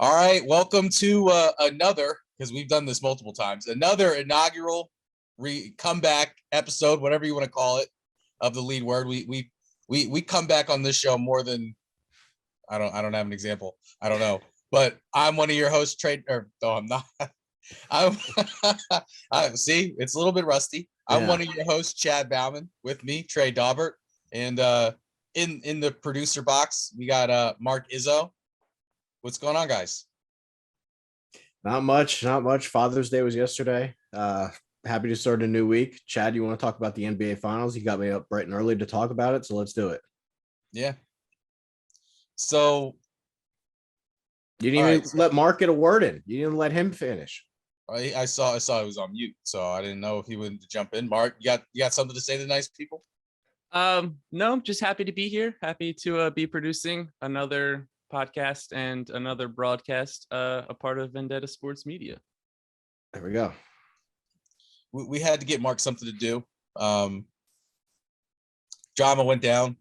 All right, welcome to another, because we've done this multiple times, another inaugural comeback episode, whatever you want to call it, of the lead word. We come back on this show more than I don't have an example. I don't know, but I'm one of your hosts, Trey. Or no, I'm not. I'm I see it's a little bit rusty. I'm one of your hosts, Chad Bauman. With me, Trey Daubert, and in the producer box we got Mark Izzo. What's going on, guys? Not much. Father's Day was yesterday. Happy to start a new week. Chad, you want to talk about the NBA Finals? You got me up bright and early to talk about it, so let's do it. Yeah. So you didn't even let Mark get a word in. You didn't let him finish. I saw it was on mute, so I didn't know if he wanted to jump in. Mark, you got something to say to the nice people? No, just happy to be here. Happy to be producing another podcast and another broadcast, a part of Vendetta Sports Media. There we go. We had to get Mark something to do. Drama went down.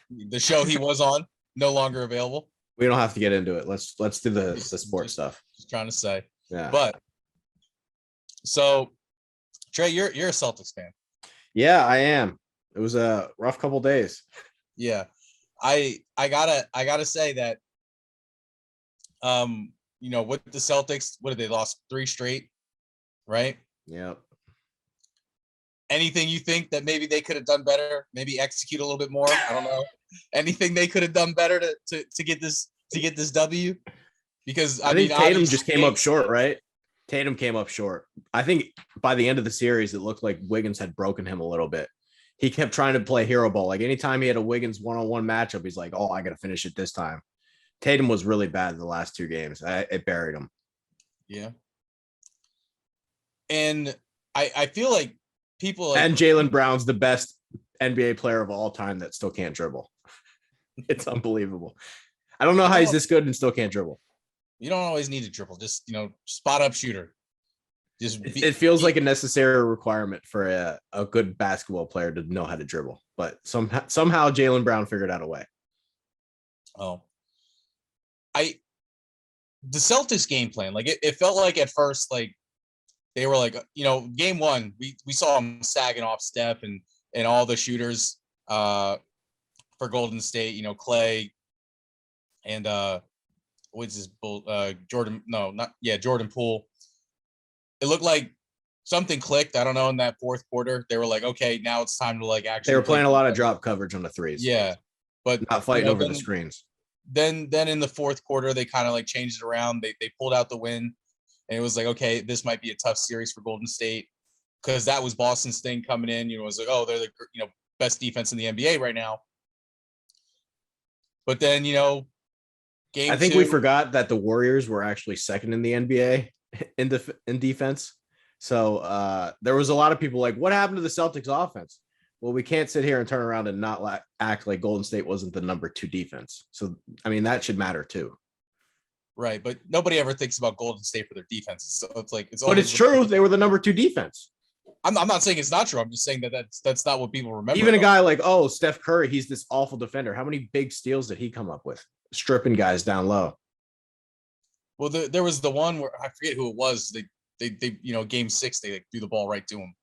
The show he was on no longer available. We don't have to get into it. Let's do the sports stuff. Just trying to say. Yeah. But so Trey, you're a Celtics fan. Yeah, I am. It was a rough couple days. Yeah. I gotta say that with the Celtics, what did they lost 3 straight, right? Yep. Anything you think that maybe they could have done better, maybe execute a little bit more? I don't know. Anything they could have done better to get this W? Because I mean, Tatum just came up short, right? Tatum came up short. I think by the end of the series, it looked like Wiggins had broken him a little bit. He kept trying to play hero ball. Like anytime he had a Wiggins one-on-one matchup, he's like, "Oh, I got to finish it this time." Tatum was really bad in the last 2 games. It buried him. Yeah. And I feel like people and Jaylen Brown's the best NBA player of all time that still can't dribble. It's unbelievable. I don't know how he's this good and still can't dribble. You don't always need to dribble. Just, spot up shooter. It feels like a necessary requirement for a good basketball player to know how to dribble. But somehow Jaylen Brown figured out a way. Oh. The Celtics game plan, like it felt like at first, like they were like, game 1, we saw them sagging off Steph and all the shooters for Golden State, Clay and what's his Jordan Poole. It looked like something clicked. I don't know, in that fourth quarter. They were like, okay, now it's time to actually. They were playing a lot of drop coverage on the threes. Yeah. But not fighting over the screens. Then in the fourth quarter, they kind of changed it around. They pulled out the win. And it was like, okay, this might be a tough series for Golden State, because that was Boston's thing coming in. It was like, oh, they're the best defense in the NBA right now. But then game I think 2, we forgot that the Warriors were actually second in the NBA in defense. So there was a lot of people like, what happened to the Celtics offense? Well, we can't sit here and turn around and not act like Golden State wasn't the number 2 defense. So I mean, that should matter too. Right, but nobody ever thinks about Golden State for their defense. So it's like but it's true. They were the number 2 defense. I'm not saying it's not true. I'm just saying that's not what people remember. Even a guy like Steph Curry, he's this awful defender. How many big steals did he come up with? Stripping guys down low. Well, there was the one where I forget who it was. They game 6 they threw the ball right to him.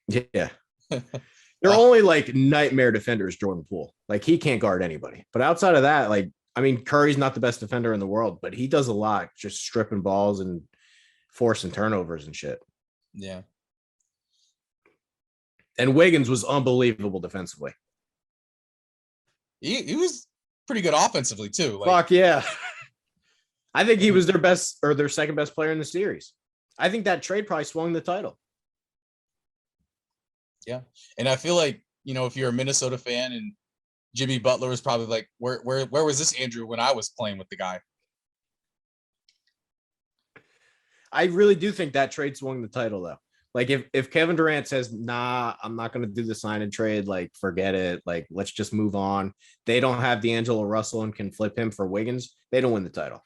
Yeah, they're only nightmare defenders. Jordan Poole, he can't guard anybody. But outside of that, Curry's not the best defender in the world, but he does a lot, just stripping balls and forcing turnovers and shit. Yeah. And Wiggins was unbelievable defensively. He was pretty good offensively too. Fuck yeah. I think he was their best or their second best player in the series. I think that trade probably swung the title. Yeah. And I feel like, if you're a Minnesota fan and Jimmy Butler was probably like, where was this Andrew when I was playing with the guy? I really do think that trade swung the title though. If Kevin Durant says, nah, I'm not going to do the sign and trade, forget it. Let's just move on. They don't have D'Angelo Russell and can flip him for Wiggins. They don't win the title.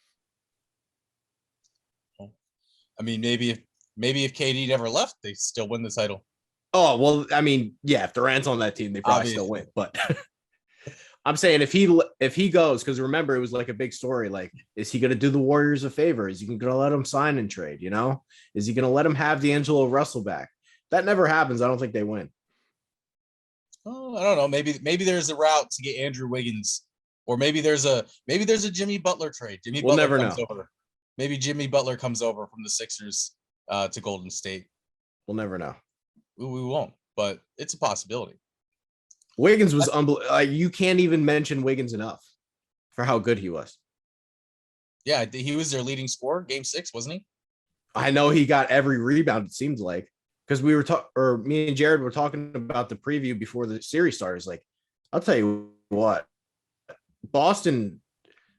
I mean, maybe if KD never left, they still win the title. Oh, well, I mean, yeah, if Durant's on that team, they probably still win. But I'm saying if he goes, because remember it was like a big story. Like, is he going to do the Warriors a favor? Is he going to let him sign and trade? You know, is he going to let him have D'Angelo Russell back? That never happens. I don't think they win. Oh, I don't know. Maybe there's a route to get Andrew Wiggins, or maybe there's a Jimmy Butler trade. We'll never know. Maybe Jimmy Butler comes over from the Sixers to Golden State. We'll never know. We won't, but it's a possibility. Wiggins was unbelievable. You can't even mention Wiggins enough for how good he was. Yeah, he was their leading scorer, Game 6, wasn't he? I know he got every rebound. It seemed like, because we were me and Jared were talking about the preview before the series started. Like, I'll tell you what, Boston,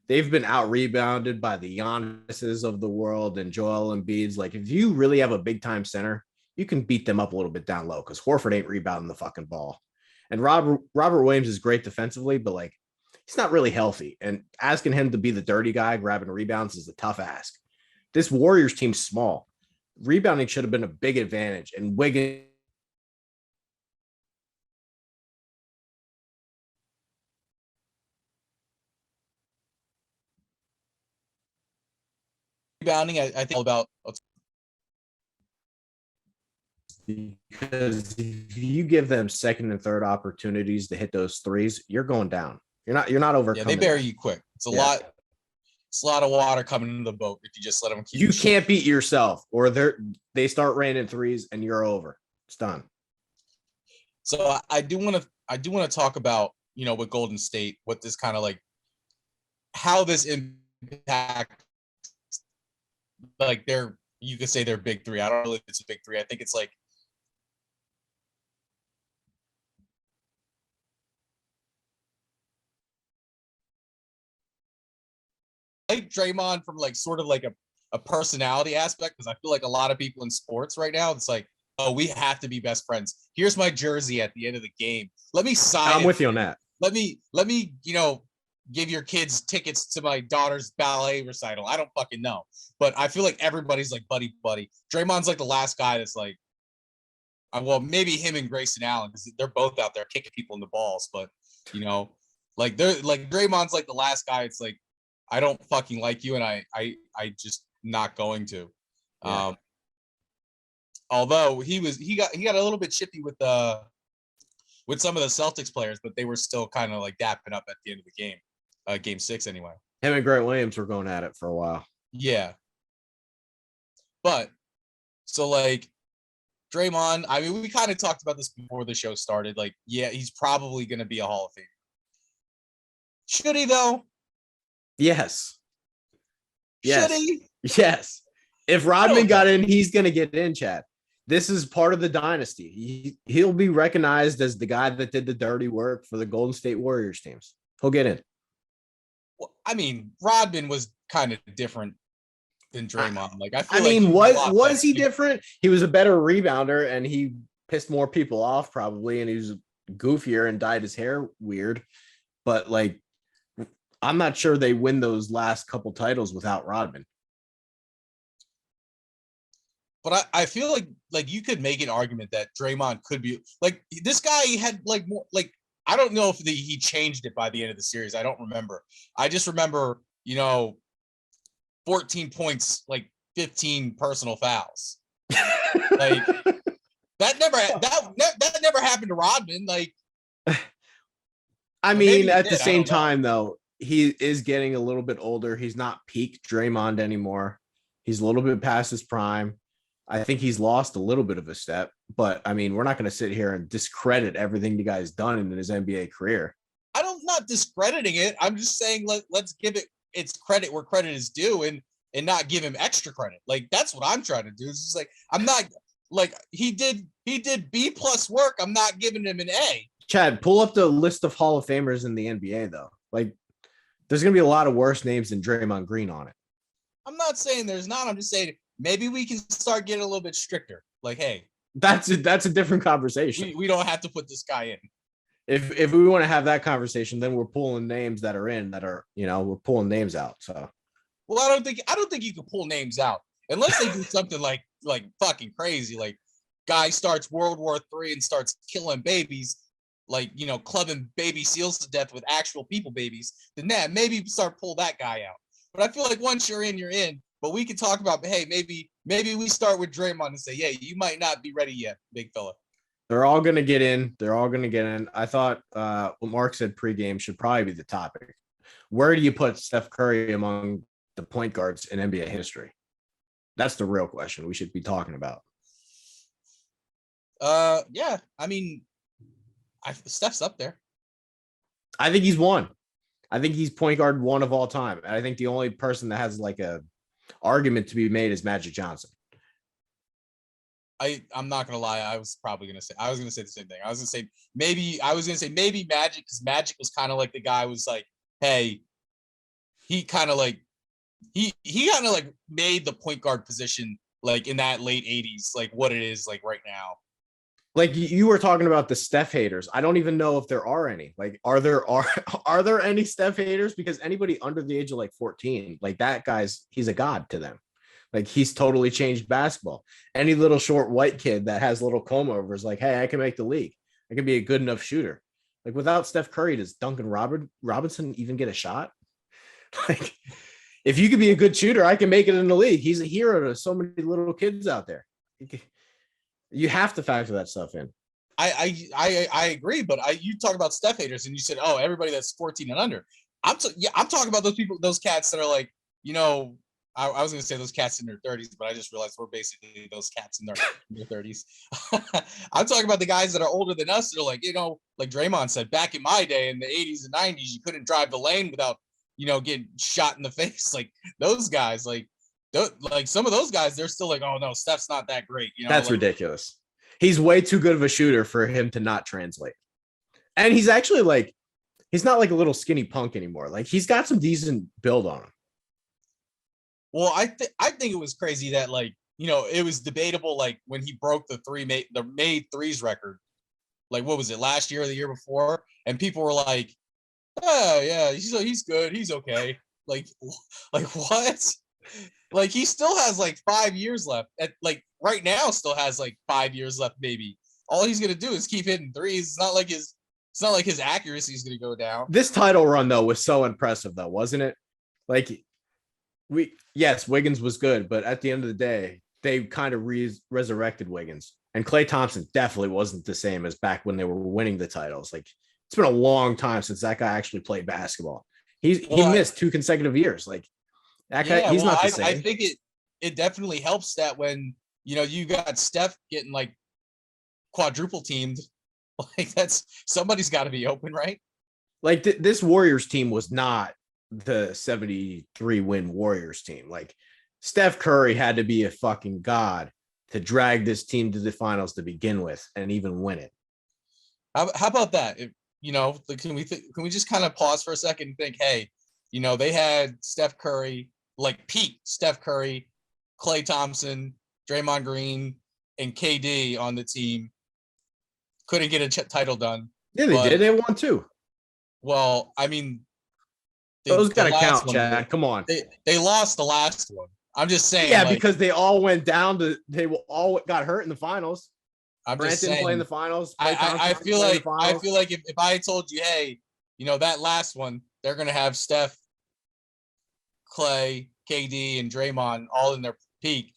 they've been out rebounded by the Giannis's of the world and Joel Embiid's. Like, if you really have a big time center, you can beat them up a little bit down low because Horford ain't rebounding the fucking ball. And Robert Williams is great defensively, but like, he's not really healthy. And asking him to be the dirty guy grabbing rebounds is a tough ask. This Warriors team's small. Rebounding should have been a big advantage. And Wiggins. Rebounding, I think about. Because if you give them second and third opportunities to hit those threes, you're going down. You're not overcoming. Yeah, they bury you quick. It's a lot. It's a lot of water coming into the boat if you just let them keep. You can't beat yourself, or they start raining threes and you're over. It's done. So I do want to talk about, with Golden State, what this kind of like, how this impact, like you could say their big three. I don't know if it's a big three. I think it's like. Like Draymond from like sort of like a personality aspect, because I feel like a lot of people in sports right now, it's like, oh, we have to be best friends. Here's my jersey at the end of the game. Let me sign. I'm with you on that. Let me give your kids tickets to my daughter's ballet recital. I don't fucking know, but I feel like everybody's like buddy. Draymond's like the last guy that's like, well, maybe him and Grayson Allen, because they're both out there kicking people in the balls, but like they're like Draymond's like the last guy. It's like, I don't fucking like you, and I just not going to. Yeah. Although he got a little bit chippy with some of the Celtics players, but they were still kind of like dapping up at the end of the game, Game 6 anyway. Him and Grant Williams were going at it for a while. Yeah, but so like Draymond, I mean, we kind of talked about this before the show started. Like, yeah, he's probably going to be a Hall of Famer. Should he though? Yes. Should he? Yes. If Rodman got in, he's going to get in, Chad. This is part of the dynasty. He'll be recognized as the guy that did the dirty work for the Golden State Warriors teams. He'll get in. Well, I mean, Rodman was kind of different than Draymond. Like, was he different? He was a better rebounder, and he pissed more people off probably, and he was goofier and dyed his hair weird. But like, I'm not sure they win those last couple titles without Rodman. But I feel like you could make an argument that Draymond could be like this guy had like more like I don't know if he changed it by the end of the series. I don't remember. I just remember 14 points, like 15 personal fouls. Like that never happened to Rodman. Like, I mean, at the same time though, he is getting a little bit older. He's not peak Draymond anymore. He's a little bit past his prime. I think he's lost a little bit of a step, but I mean, we're not going to sit here and discredit everything the guy's done in his NBA career. I'm not discrediting it. I'm just saying let's give it its credit where credit is due and not give him extra credit. Like, that's what I'm trying to do. It's just like, I'm not like he did B+ work. I'm not giving him an A. Chad, pull up the list of Hall of Famers in the NBA though. Like, there's going to be a lot of worse names than Draymond Green on it. I'm not saying there's not. I'm just saying maybe we can start getting a little bit stricter. Like, hey, that's a different conversation. We don't have to put this guy in. If we want to have that conversation, then we're pulling names that are we're pulling names out. So, well, I don't think you can pull names out unless they do something like fucking crazy. Like, guy starts World War III and starts killing babies. like, clubbing baby seals to death with actual people babies, then maybe pull that guy out. But I feel like once you're in, you're in. But we can talk about, hey, maybe we start with Draymond and say, yeah, you might not be ready yet, big fella. They're all going to get in. They're all going to get in. I thought what Mark said pregame should probably be the topic. Where do you put Steph Curry among the point guards in NBA history? That's the real question we should be talking about. Yeah, I mean, Steph's up there. I think he's one. I think he's point guard one of all time. And I think the only person that has like a argument to be made is Magic Johnson. I'm not gonna lie. I was gonna say the same thing. I was gonna say maybe Magic, because Magic was kind of like the guy who was like, hey, he kind of like made the point guard position like in that late 80s, like what it is like right now. Like you were talking about the Steph haters. I don't even know if there are any. Like, are there any Steph haters? Because anybody under the age of like 14, like that he's a god to them. Like he's totally changed basketball. Any little short white kid that has little comb over is like, hey, I can make the league. I can be a good enough shooter. Like without Steph Curry, does Duncan Robinson even get a shot? Like if you could be a good shooter, I can make it in the league. He's a hero to so many little kids out there. You have to factor that stuff in. I agree, but you talk about Steph haters, and you said, "Oh, everybody that's 14 and under." I'm talking about those cats that are like, I was going to say those cats in their 30s, but I just realized we're basically those cats in their 30s. I'm talking about the guys that are older than us. That are like, like Draymond said, back in my day in the 80s and 90s, you couldn't drive the lane without, getting shot in the face. Like those guys, like some of those guys, they're still like, oh no, Steph's not that great. That's ridiculous. He's way too good of a shooter for him to not translate. And he's actually like, he's not like a little skinny punk anymore. Like he's got some decent build on him. Well, I think it was crazy that it was debatable, like when he broke the made threes record, like what was it, last year or the year before, and people were like, oh yeah, he's good, he's okay. Like what? Like he still has like 5 years left. Right now, still has like 5 years left. Maybe all he's gonna do is keep hitting threes. It's not like his accuracy is gonna go down. This title run though was so impressive, though, wasn't it? Like Wiggins was good, but at the end of the day, they kind of resurrected Wiggins, and Klay Thompson definitely wasn't the same as back when they were winning the titles. Like it's been a long time since that guy actually played basketball. He missed 2 consecutive years. Like that guy, he's not the same. I think it definitely helps that when you got Steph getting like quadruple teamed, like somebody's got to be open, right? Like this Warriors team was not the 73 win Warriors team. Like Steph Curry had to be a fucking god to drag this team to the finals to begin with and even win it. How about that? Can we just kind of pause for a second and think, hey, they had Steph Curry, like peak Steph Curry, Klay Thompson, Draymond Green, and KD on the team. Couldn't get a title done. Yeah, they did. They won 2. Well, I mean, those gotta count, Chad. Come on. They lost the last one. I'm just saying. Yeah, because they all went down to. They all got hurt in the finals. Just saying, play in the finals. I feel like if I told you, hey, that last one, they're gonna have Steph, Klay, KD, and Draymond all in their peak,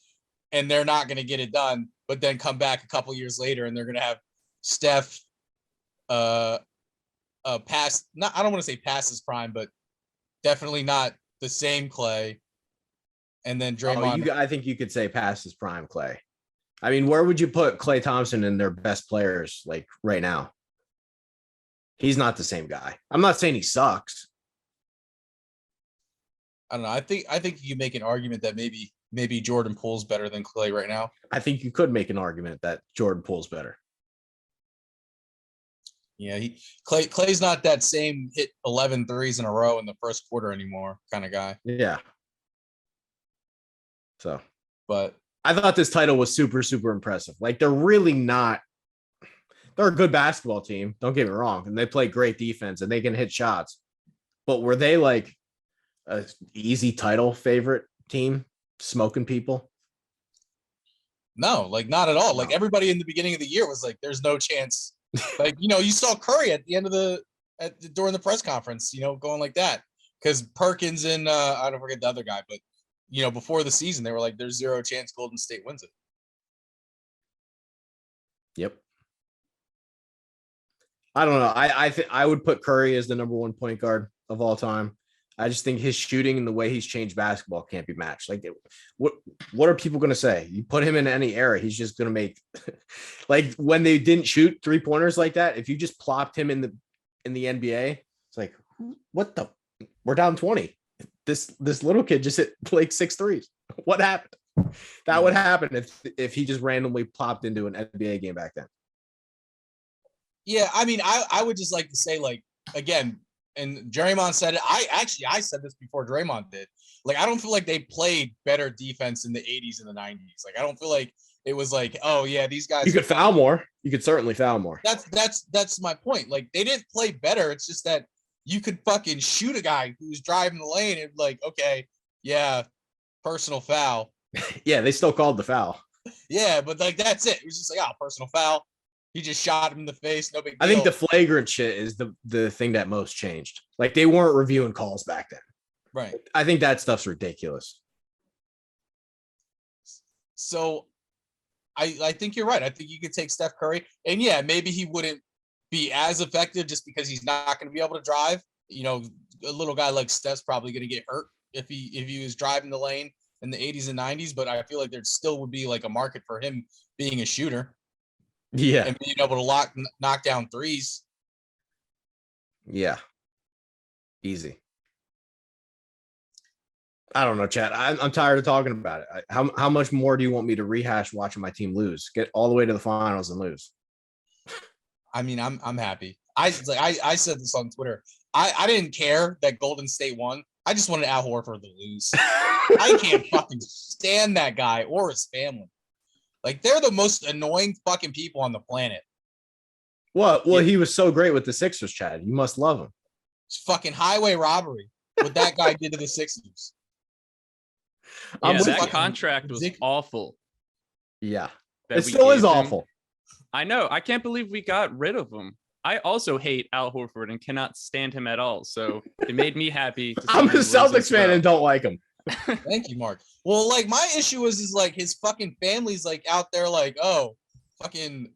and they're not gonna get it done. But then come back a couple years later, and they're gonna have Steph, past. Not, I don't want to say past his prime, but definitely not the same Klay. And then Draymond. I think you could say past his prime Klay. I mean, where would you put Klay Thompson and their best players like right now? He's not the same guy. I'm not saying he sucks. I don't know. I think you make an argument that maybe Jordan Poole's better than Klay right now. I think you could make an argument that Jordan Poole's better. Yeah, Clay's not that same hit 11 threes in a row in the first quarter anymore kind of guy. Yeah. So, but I thought this title was super, super impressive. Like they're really not. They're a good basketball team. Don't get me wrong, and they play great defense and they can hit shots. But were they like a easy title favorite team, smoking people? No, like not at all. Like everybody in the beginning of the year was like, "There's no chance Like, you saw Curry at the end of during the press conference, going like that. Because Perkins and I don't forget the other guy, but before the season, they were like, there's 0 chance Golden State wins it. Yep. I don't know. I think I would put Curry as the number 1 point guard of all time. I just think his shooting and the way he's changed basketball can't be matched. Like, what are people going to say? You put him in any era, he's just going to make like when they didn't shoot 3-pointers like that. If you just plopped him in the NBA, it's like, what the? We're down 20. This little kid just hit like 6 threes. What happened? That would happen if he just randomly plopped into an NBA game back then. Yeah, I mean, I would just like to say, like, again, and Draymond said it. I said this before Draymond did. Like, I don't feel like they played better defense in the 80s and the 90s. Like, I don't feel like it was like, oh yeah, these guys. You could foul more. You could certainly foul more. That's my point. Like, they didn't play better. It's just that you could fucking shoot a guy who's driving the lane and like, okay, yeah, personal foul. Yeah, they still called the foul. Yeah, but like that's it. It was just like, personal foul. He just shot him in the face. No big deal. I think the flagrant shit is the thing that most changed. Like, they weren't reviewing calls back then. Right. I think that stuff's ridiculous. So I think you're right. I think you could take Steph Curry. And yeah, maybe he wouldn't be as effective just because he's not going to be able to drive. A little guy like Steph's probably going to get hurt if he was driving the lane in the 80s and 90s, but I feel like there still would be like a market for him being a shooter. Yeah. And being able to knock down threes. Yeah. Easy. I don't know, Chad. I'm tired of talking about it. How much more do you want me to rehash watching my team lose? Get all the way to the finals and lose. I mean, I'm happy. I said this on Twitter. I didn't care that Golden State won. I just wanted Al Horford to lose. I can't fucking stand that guy or his family. Like, they're the most annoying fucking people on the planet. Well, he was so great with the Sixers, Chad. You must love him. It's fucking highway robbery. What that guy did to the Sixers. Yeah, that contract was awful. Yeah. It still is awful. I know. I can't believe we got rid of him. I also hate Al Horford and cannot stand him at all. So it made me happy. I'm a Celtics fan and don't like him. Thank you, Mark. Well, like, my issue is like his fucking family's like out there like, oh, fucking,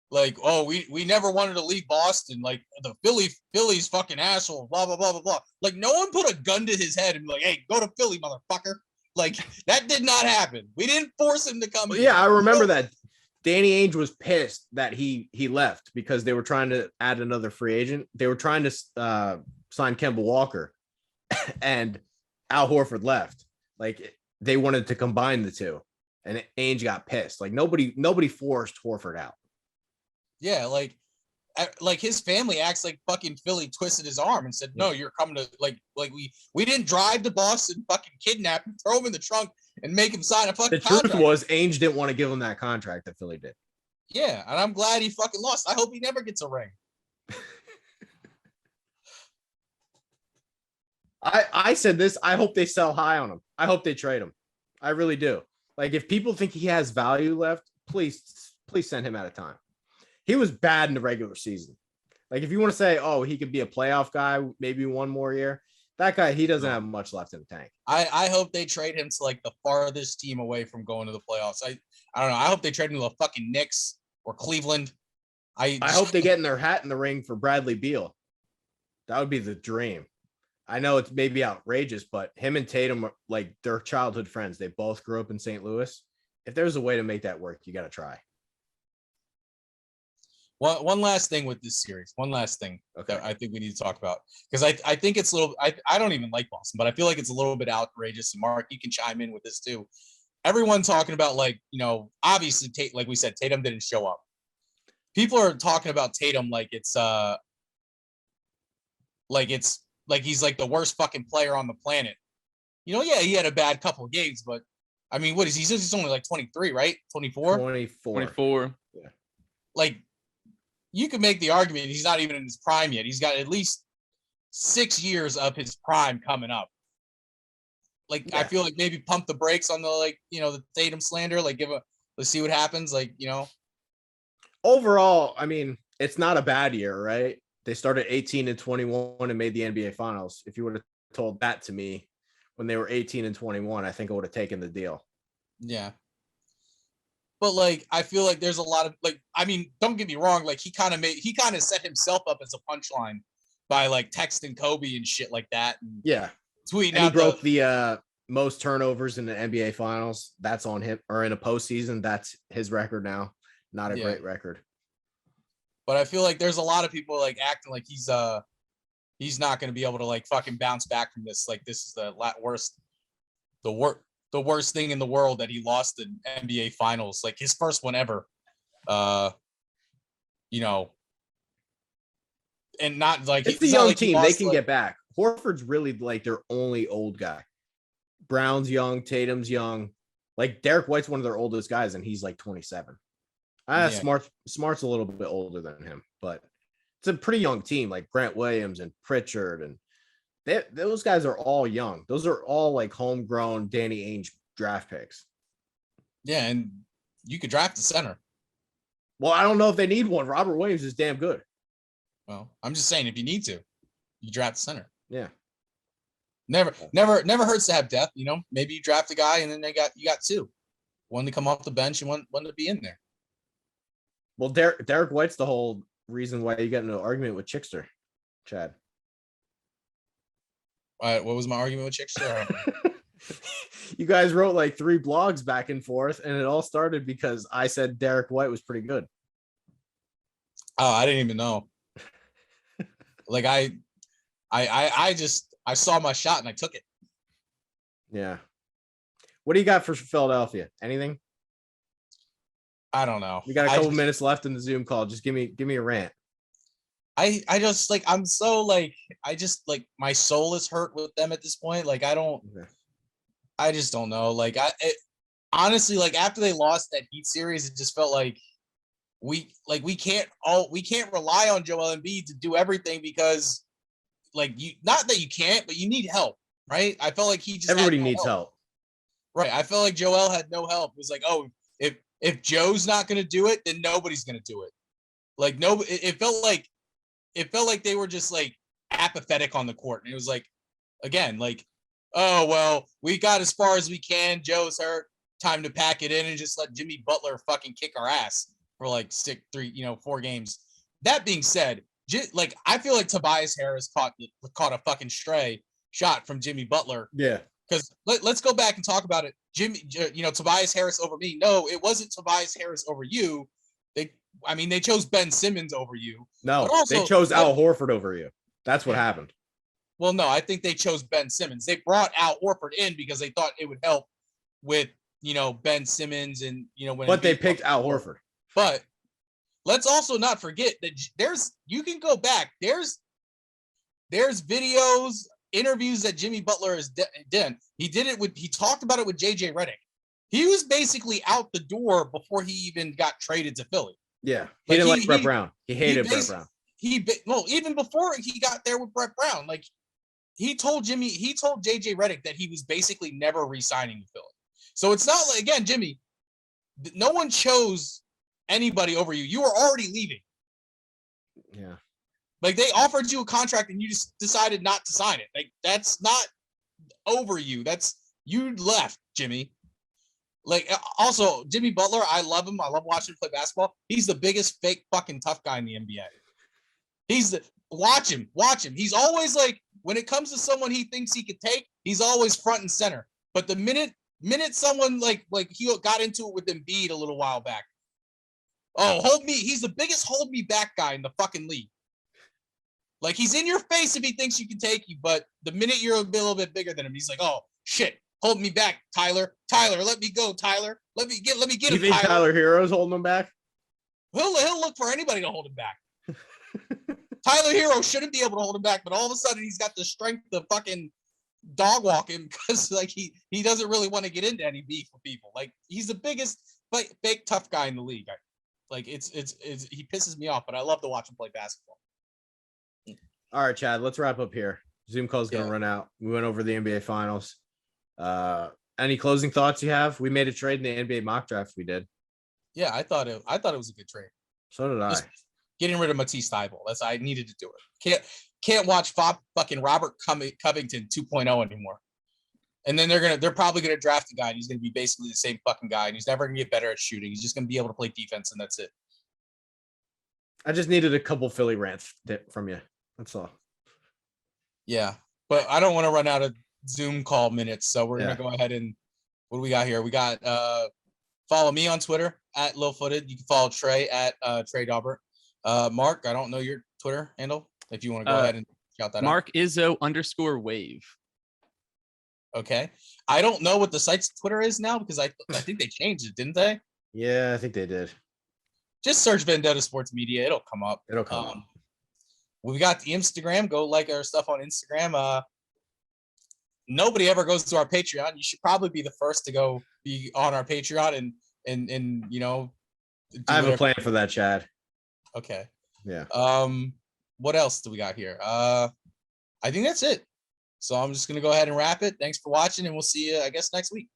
like, oh, we never wanted to leave Boston. Like, the Philly's fucking asshole, blah, blah, blah, blah, blah. Like, no one put a gun to his head and be like, hey, go to Philly, motherfucker. Like, that did not happen. We didn't force him to come. Well, yeah, I remember that. Danny Ainge was pissed that he left because they were trying to add another free agent. They were trying to sign Kemba Walker, and Al Horford left. Like, they wanted to combine the two, and Ainge got pissed. Like, nobody forced Horford out. Yeah, like his family acts like fucking Philly twisted his arm and said, no, you're coming to like we didn't drive to Boston, fucking kidnap him, throw him in the trunk and make him sign a fucking contract. The truth was Ainge didn't want to give him that contract that Philly did. Yeah, and I'm glad he fucking lost. I hope he never gets a ring. I said this. I hope they sell high on him. I hope they trade him. I really do. Like, if people think he has value left, please send him out of time. He was bad in the regular season. Like, if you want to say, oh, he could be a playoff guy, maybe one more year, that guy, he doesn't have much left in the tank. I hope they trade him to like the farthest team away from going to the playoffs. I don't know. I hope they trade him to the fucking Knicks or Cleveland. I hope they get in their hat in the ring for Bradley Beal. That would be the dream. I know it's maybe outrageous, but him and Tatum are like, they're childhood friends. They both grew up in St. Louis. If there's a way to make that work, you got to try. One last thing with this series. One last thing that I think we need to talk about, because I think it's a little. I don't even like Boston, but I feel like it's a little bit outrageous. And Mark, you can chime in with this too. Everyone talking about, like, obviously like we said, Tatum didn't show up. People are talking about Tatum like it's like he's like the worst fucking player on the planet. Yeah, he had a bad couple of games, but I mean, what is he? He's only like 23, right? 24? 24. Yeah. Like, you can make the argument he's not even in his prime yet. He's got at least 6 years of his prime coming up. Like, yeah. I feel like maybe pump the brakes on the, the Tatum slander. Like, let's see what happens. Like, Overall, I mean, it's not a bad year, right? They started 18-21 and made the NBA Finals. If you would have told that to me when they were 18-21, I think I would have taken the deal. Yeah. But like, I feel like there's a lot of like, I mean, don't get me wrong. Like he kind of set himself up as a punchline by like texting Kobe and shit like that. And Yeah. tweeting And out he broke the most turnovers in the NBA Finals. That's on him, or in a postseason. That's his record now. Not a great record. But I feel like there's a lot of people like acting like he's not going to be able to like fucking bounce back from this. Like this is the worst thing in the world that he lost the NBA Finals, like his first one ever. You know, and not like it's a young team. They can get back. Horford's really like their only old guy. Brown's young, Tatum's young. Like Derek White's one of their oldest guys, and he's like 27. Smart's a little bit older than him, but it's a pretty young team. Like Grant Williams and Pritchard, and those guys are all young. Those are all like homegrown Danny Ainge draft picks. Yeah, and you could draft the center. Well, I don't know if they need one. Robert Williams is damn good. Well, I'm just saying, if you need to, you draft the center. Yeah. Never hurts to have depth. You know, maybe you draft a guy and then you got two, one to come off the bench and one to be in there. Well, Derek White's the whole reason why you got into an argument with Chickster, Chad. What was my argument with Chickster? You guys wrote like 3 blogs back and forth, and it all started because I said Derek White was pretty good. Oh, I didn't even know. Like I saw my shot and I took it. Yeah. What do you got for Philadelphia? Anything? I don't know. We got a couple minutes left in the Zoom call. Just give me a rant. I just like, I'm so like, I just like, my soul is hurt with them at this point. Like I just don't know. Like honestly, like after they lost that Heat series, it just felt like we can't rely on Joel Embiid to do everything, because like not that you can't, but you need help, right? I felt like everybody needs help. Right. I felt like Joel had no help. It was like, oh, if Joe's not going to do it, then nobody's going to do it. Like it felt like they were just like apathetic on the court. And it was like, again, like, oh, well, we got as far as we can. Joe's hurt. Time to pack it in and just let Jimmy Butler fucking kick our ass for like 4 games. That being said, like I feel like Tobias Harris caught a fucking stray shot from Jimmy Butler. Yeah. Because let's go back and talk about it. Tobias Harris over me. No, it wasn't Tobias Harris over you. They chose Ben Simmons over you. No, they chose Al Horford over you. That's what happened. Well, no, I think they chose Ben Simmons. They brought Al Horford in because they thought it would help with, Ben Simmons and, But they picked Al Horford. But let's also not forget that you can go back. There's videos, interviews that Jimmy Butler has done. He talked about it with JJ Redick. He was basically out the door before he even got traded to Philly. Yeah. He didn't like Brett Brown. He hated Brett Brown. Even before he got there with Brett Brown, like he told JJ Redick that he was basically never re-signing with Philly. So it's not like, again, Jimmy, no one chose anybody over you. You were already leaving. Yeah. Like they offered you a contract and you just decided not to sign it. Like that's not over you. That's you left, Jimmy. Like also Jimmy Butler, I love him. I love watching him play basketball. He's the biggest fake fucking tough guy in the NBA. Watch him. He's always like, when it comes to someone he thinks he could take, he's always front and center. But the minute someone like he got into it with Embiid a little while back. Oh, hold me. He's the biggest hold me back guy in the fucking league. Like he's in your face if he thinks you can take you, but the minute you're a little bit bigger than him, he's like, "Oh shit, hold me back, Tyler. Let me go, Tyler. Let me get him." You think Tyler Hero's holding him back? He'll look for anybody to hold him back. Tyler Hero shouldn't be able to hold him back, but all of a sudden he's got the strength to fucking dog walk him because like he doesn't really want to get into any beef with people. Like he's the biggest fake tough guy in the league. Like it's he pisses me off, but I love to watch him play basketball. All right, Chad, let's wrap up here. Zoom call is going to run out. We went over the NBA Finals. Any closing thoughts you have? We made a trade in the NBA mock draft. We did. Yeah, I thought it was a good trade. So did I. getting rid of Matisse Thybulle. I needed to do it. Can't watch fucking Robert Covington 2.0 anymore. And then they're probably gonna draft a guy, and he's gonna be basically the same fucking guy, and he's never gonna get better at shooting. He's just gonna be able to play defense, and that's it. I just needed a couple Philly rants from you. That's all. Yeah, but I don't want to run out of Zoom call minutes, so we're gonna go ahead and what do we got here? We got follow me on Twitter at Lowfooted. You can follow Trey at Trey Daubert. Mark, I don't know your Twitter handle. If you want to go ahead and shout that Mark Izzo _wave. Okay. I don't know what the site's Twitter is now because I think they changed it, didn't they? Yeah, I think they did. Just search Vendetta Sports Media. It'll come up. It'll come up. We got the Instagram. Go like our stuff on Instagram. Nobody ever goes to our Patreon. You should probably be the first to go be on our Patreon and you know. I have a plan for that, Chad. Okay. Yeah. What else do we got here? I think that's it. So I'm just gonna go ahead and wrap it. Thanks for watching, and we'll see you, I guess, next week.